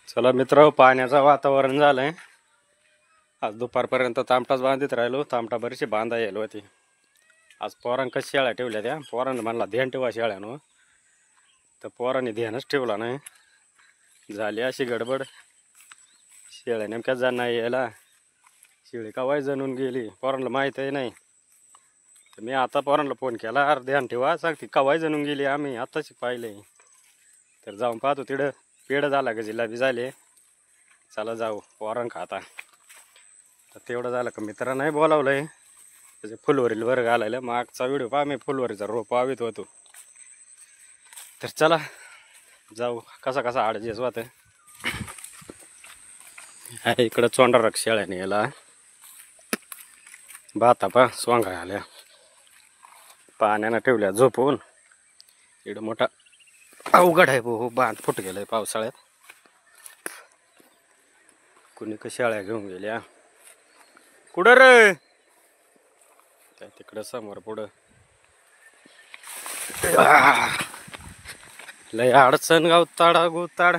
चला मित्र, पाण्याचं वातावरण झालंय. आज दुपारपर्यंत तामटाच बांधित राहिलो. तामटा बरीचशी बांधा येईल होती. आज पोरांक शेळ्या ठेवल्या. त्या पोरांना म्हणला ध्यान ठेवा शेळ्यानं, तर पोरांनी ध्यानच ठेवला नाही. झाली अशी गडबड, शेळ्या नेमक्याच जाण नाही यायला. शेळी कवाय जणून गेली पोरांना माहीतही नाही. तर मी आता पोरांना फोन केला, अरे ध्यान ठेवा, सांगते कवाय जणून गेली, आम्ही आत्ताच पाहिले. तर जाऊन पाहतो तिकडं पेढ झाला का जिल्हाबी झाले. चला जाऊ पोरांक आता. तर तेवढं झालं का मित्र नाही बोलावलंय त्याचे फुलवरील वर घालायला. मागचा व्हिडिओ पहा, मी फुलवरीचा रोप आवित होतो. तर चला जाऊ, कसा कसा ॲडजस्ट होतं. इकडं चोंडा रक शेळ्याने याला भाता पा सोंगा आल्या, पाण्यानं ठेवल्या झोपवून. इकडं मोठा अवघड आहे भाऊ, बांध फुट गेलाय पावसाळ्यात. कुणी का शेळ्या घेऊन गेल्या. कुठं रे? त्या तिकडं समोर पुढं. लय अडचण गावताड गोताड.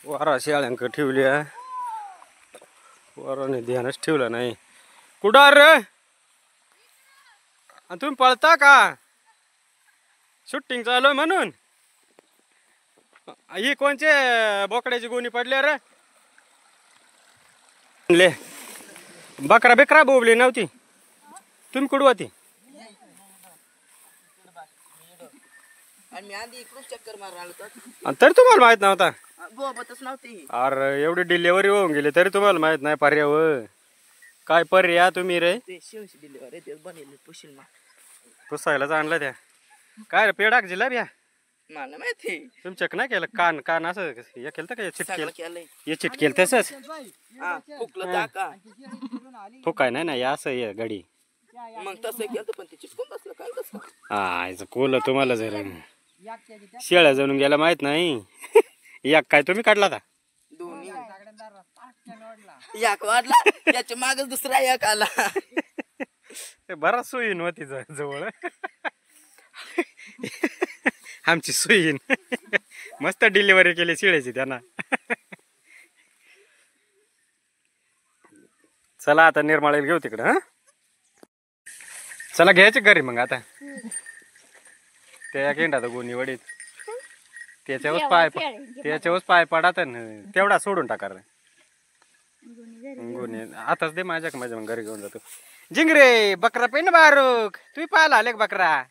वारा शेळ्यांक ठेवल्या, वाराने ध्यानच ठेवलं नाही. कुठं रे? तुम्ही पळता का? शूटिंग चालू म्हणून. ही कोणचे बोकड्याची गोणी पडल्या रे? ले बकरा बिकरा बोबली नव्हती. तुम्ही कुठं होती? तरी तुम्हाला माहित नव्हता? अरे एवढी डिलिव्हरी होऊन गेली तरी तुम्हाला माहित नाही पर्याय. काय पर्याय तुम्ही रे? पुसायलाच आणलं त्या. काय रे पेडाक जिल्हा मला माहिती तुम्ही चेक नाही केलं? कान कान असं हे केलं का? चिटकेल हे चिटकेल तसंच फुकाय नाही ना असं हे गडी. मग तसं केलं पण ते चिटकून बसलं काय कसं. हा कोल तुम्हाला जर शेळ्या जाणून गेला माहित नाही. एक काय तुम्ही काढला होता? दोन्ही एक वाढला, याच्या माग दुसरा एक आला. बराच सोयीन होती जवळ आमची सोयीन. मस्त डिलिव्हरी केली शेळ्याची त्यांना. चला आता निर्माळेला घेऊ तिकडं. हा चला घ्यायचे घरी मग आता. त्या गेंडा गोणी वडीत त्याच्यावर पाय पडा तर तेवढा सोडून टाका रे गोणी. आताच दे माझ्या मग घरी घेऊन जातो. जिंगरे बकरा पेन बारूक तुम्ही पाहायला आले का बकरा?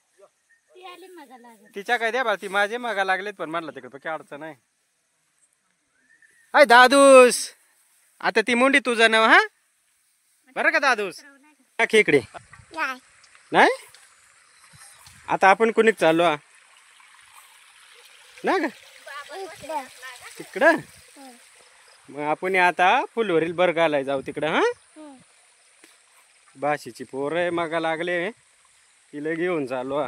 तिच्या काय द्या बा, ती माझे मागा लागलेत पण म्हणलं तिकडे काय अडचण नाही. अय दादूस, आता ती मुंडी तुझं नाव हा बरं का दादूस? खेकडे नाही. आता आपण कुणीक चाललो हा ना ग तिकडं? मग आपण आता फुलवरील बर घालाय जाऊ तिकडं. हा भाशीची पोर आहे मागा लागले, तिला घेऊन चाललो.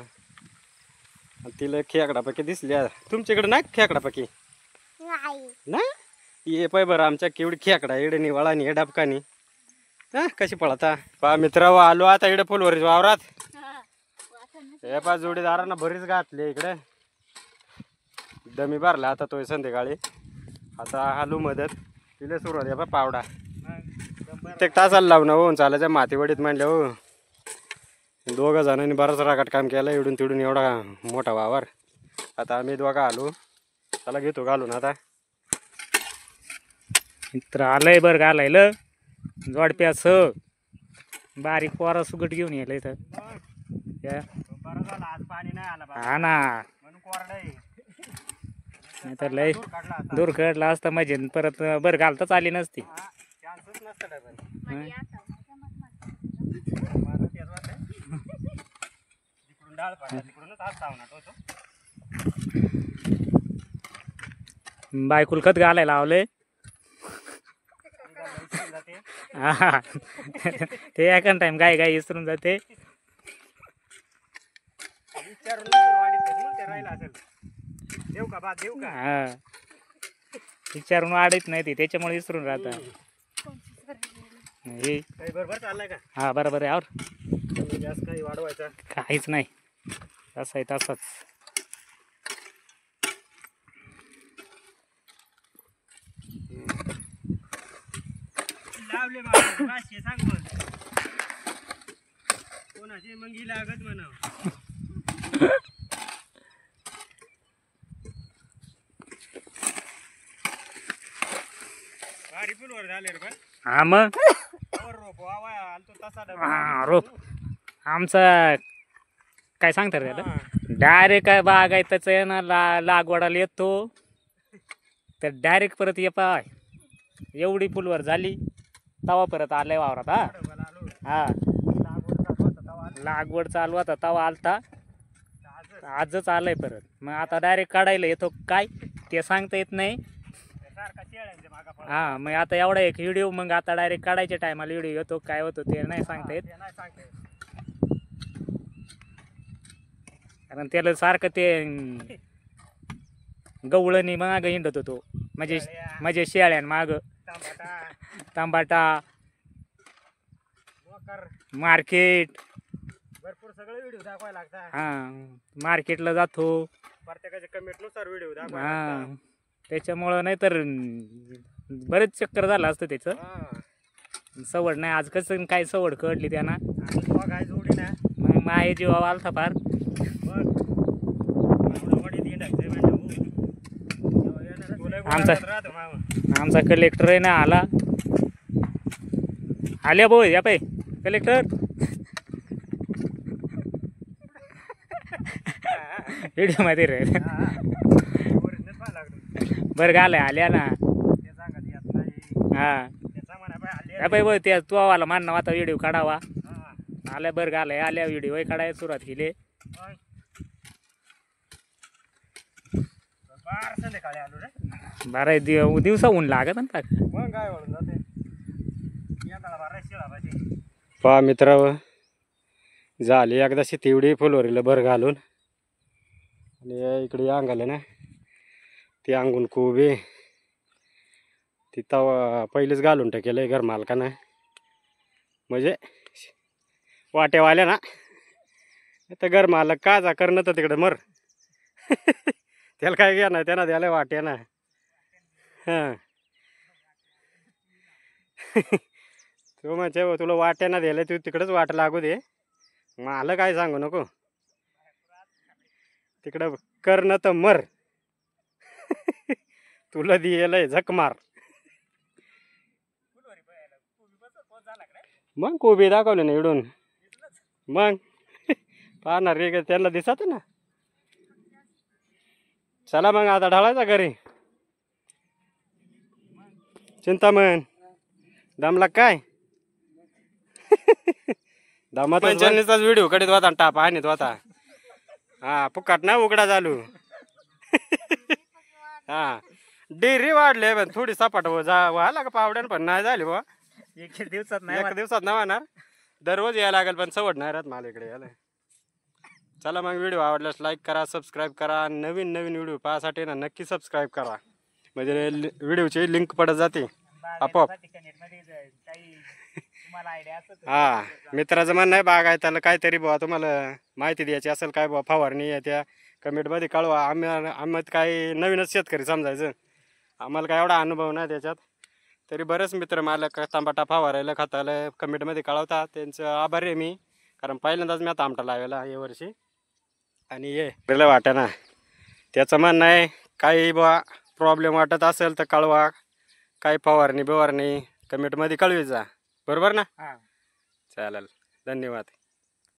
तिला खेकडापैकी दिसल्या. तुमच्याकडे नाही खेकडापैकी ना? ये पाय बरं आमच्या केवढी खेकडा इडे निवाळानी हे डबकानी. हा कशी पळता पा मित्र. आलो आता इकडे फुलवरीच वावरात. हे पा जोडीदारांना बरीच घातली इकडे. दमी भरला आता तो संध्याकाळी. आता आलू मदत तिला सुरुवात आहे. पावडा प्रत्येक तासाला लावणं होऊन चालायचं मातीवडीत म्हणलं हो. दोघं जणांनी बराच रागाट काम केलं इडून तिडून एवढा मोठा वावर. आता आम्ही दोघं आलो. त्याला घेतो घालून आता. मित्र आलंय बरं घालायला जोडप्यास बारीक पोरा सुगट घेऊन येल इथं. हा ना नाही तर लय दूर कडला असता मजे परत बरं घालताच आली नसती. बायकुल खत घालायला लावले. हा ते एका टाइम गाय गाय इसरून जाते. हा विचारून वाढत नाही ती त्याच्यामुळे इसरून राहता. हा बरोबर आहे. काहीच नाही तसं आहे तसंच. लावले पाचशे सांग मग कोणाची मंगी लागत म्हणा. भारी फुलवर झाले रे पण. हा मग रोप वावा आलतो तसा हा, रोप आमचा काय सांगतात त्याला डायरेक्ट काय बागायतच आहे ना लागवडाला येतो तर डायरेक्ट परत ये पाय एवढी फुलवर झाली तवा परत आलाय वावरात. हा लागवड चालू आता तवा आलता आजच आलंय परत. मग आता डायरेक्ट काढायला येतो काय ते सांगता येत नाही. हा मग आता एवढा एक व्हिडिओ मग आता डायरेक्ट काढायच्या टायमाला व्हिडिओ येतो काय होतो ते नाही सांगता येत. कारण त्याला सारखं ते गवळणी माग हिंडत होतो म्हणजे शेळ्यान माग तांबाटा मार्केट भरपूर सगळे व्हिडिओ दाखवायला लागतात. हा मार्केटला जातो प्रत्येकाच्या कमेंटनुसार व्हिडिओ दाखवायला हा लागतात. त्याच्यामुळं नाही तर बरेच चक्कर झालं असतं त्याचं. हा. सवड नाही आज कसं काय सवड कळली त्यांना आणि बघ आहे जोडी ना मग माये जीवा आलता फार. बघ एवढं वडीत हिंडायचंय म्हणजे तुला आमचा- गुलाबात राहतो मामा. आमचा कलेक्टर आहे ना आला आल्या भाऊ या पाय कलेक्टर व्हिडिओ मध्ये रे ओरिजिनल पाहायला लागलो. बरं गालाय आल्या ना. ते सांगत येत नाही. हा ते सांगा ना बाय आले. या पाय भाऊ त्या तू आवाला मानना आता व्हिडिओ काढावा हा. आल्या बरं गालाय आल्या व्हिडिओ काढायला सुरुवात केली. मग. बार संध्याकाळी आलो रे. बारा दिवसा ऊन लागत ना टाक. मग काय वळून जाते येताना बारा शिळा पाहिजे. पहा मित्रांनो झाली एकदाशी तेवढी फुलवरीला भर घालून आणि इकडे अंगाले ना ती अंगून कोबी ती तवा पहिलेच घालून टाकेलं घर मालकानं म्हणजे वाटेवाल्या ना तर घर मालक का जा करणं तर तिकडे मर त्याला काय घ्या ना त्यांना द्यायला वाटे ना. हां तू म्हणजे तुला वाट्याना द्यायला तू तिकडंच वाट लागू दे मला काय सांगू नको तिकडं करणं तर मर तुला दिलंय झक मार. मग कोबी दाखवले ना इडून मग पाहणार रे त्यांना दिसत ना. चला मग आता ढाळायचा घरी. चिंतामण दमला काय दमाचाच व्हिडिओ कडीत होता टाप आणत होता. हा फुकट ना उघडा चालू. हा डेरी वाढले पण थोडी सपाट व्हायला का पावड्यान पण नाही झाली बा. एक दिवसात एका दिवसात नाही होणार दररोज यायला लागेल पण सवड नाही राहत मला इकडे यायला. चला मग व्हिडिओ आवडल्यास लाईक करा सबस्क्राईब करा. नवीन नवीन व्हिडिओ पाहासाठी ना नक्की सबस्क्राईब करा म्हणजे व्हिडिओची लिंक पडत जाते आपोआप. हा मित्राचं म्हणणं आहे बाग आहे त्याला काहीतरी बुवा तुम्हाला माहिती द्यायची असेल काय बुवा फवारणी आहे त्या कमेंटमध्ये कळवा. आम्ही काही नवीनच शेतकरी समजायचं आम्हाला काय एवढा अनुभव नाही त्याच्यात. तरी बरेच मित्र मला तांबाटा फवारायला खताला कमेंटमध्ये कळवतात त्यांचं आभारी आहे मी. कारण पहिल्यांदाच मी तांबटा लावायला यावर्षी आणि ये बरं वाटतं ना त्याचं म्हणणं आहे काही बुवा प्रॉब्लेम वाटत असेल तर कळवा. काही फवारणी बिवारणी कमेंटमध्ये कळवी जा बरोबर ना. हा चालेल धन्यवाद.